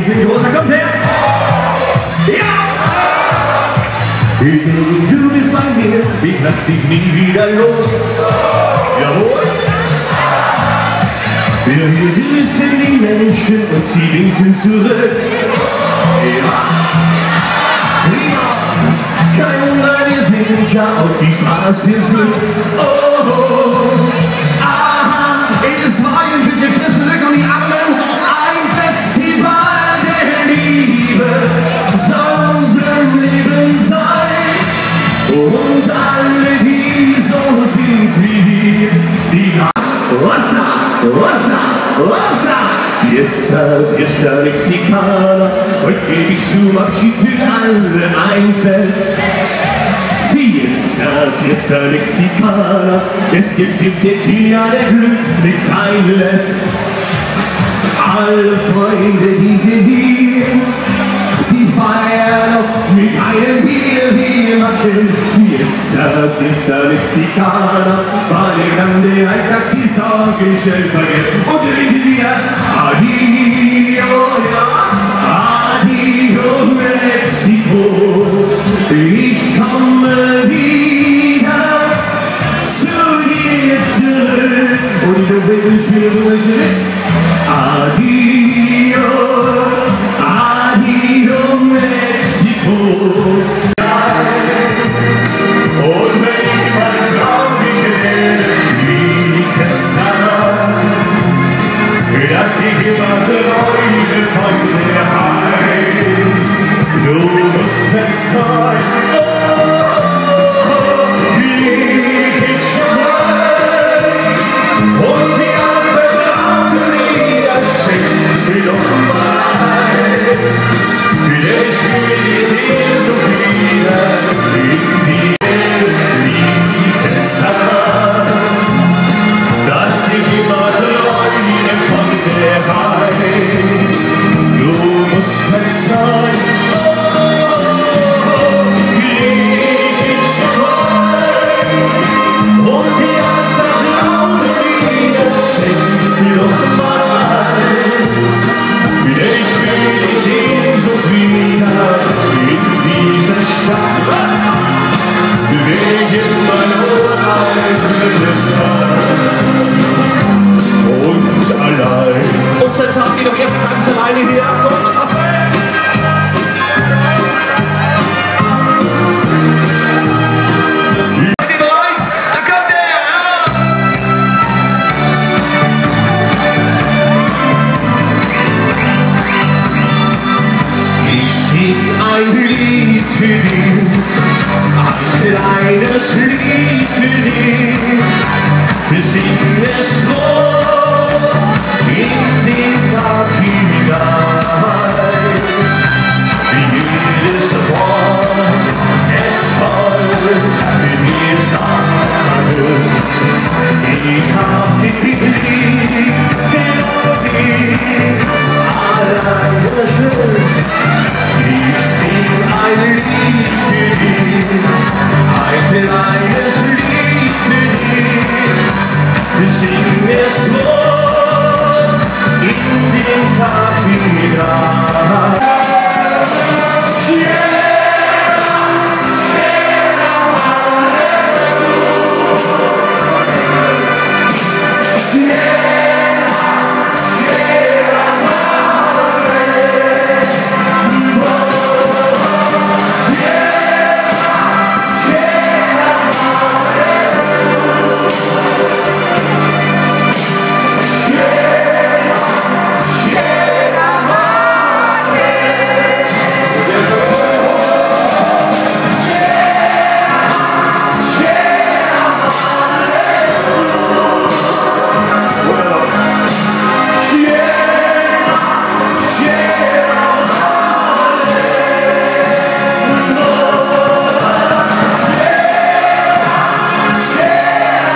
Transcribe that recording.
Sind großer, kommt her! Ja! Du bist bei mir, ich lass dich nie wieder los. Jawohl! Wir grüßen die Menschen und sie winken zurück. Ja! Ja! Kein Wunder, wir singen ja auf die Straße ins Glück. Oh, oh, oh. Aha, es war ein Bitte, Christus und die Armen. Ein Festival der Liebe soll unser Leben sein. Und alle, die so sind wie wir, die Rosa, Rosa, Rosa. Fiesta, Fiesta Mexicana, heute geb ich zum Abschied für alle ein Feld. Fiesta, Fiesta Mexicana, es gibt Tequila, der glücklich sein lässt. Alle Freunde, die sind hier, die feiern noch mit einem Bier, wir machen Fiesta, Fiesta Mexicana, weil der grande Alltag die Sorgen schnell vergeht. Und trinken wir Adio, ja, Adio Mexiko, ich komme wieder zu dir zurück. Und du willst mir jetzt Adio, Adio Mexiko. Und wenn ich mal traurig werde, wie gestern, dass ich immer Freude von dir heim. Du musst verzeihen, wie ich schreie. Und die Vertrauten wieder schenkt mir doch mal. Ich will die Sehnsucht wieder in die Liebestat, dass ich immer träume von der Heim. Du musst verzeihen, wie ich schreie. Und die Vertrauten wieder schenkt mir doch mal. Ich will die Sehnsucht wieder in dieser Stadt, wegen mein ureignes Haus und allein. Unser Tag geht doch erst ganz alleine her, Gott.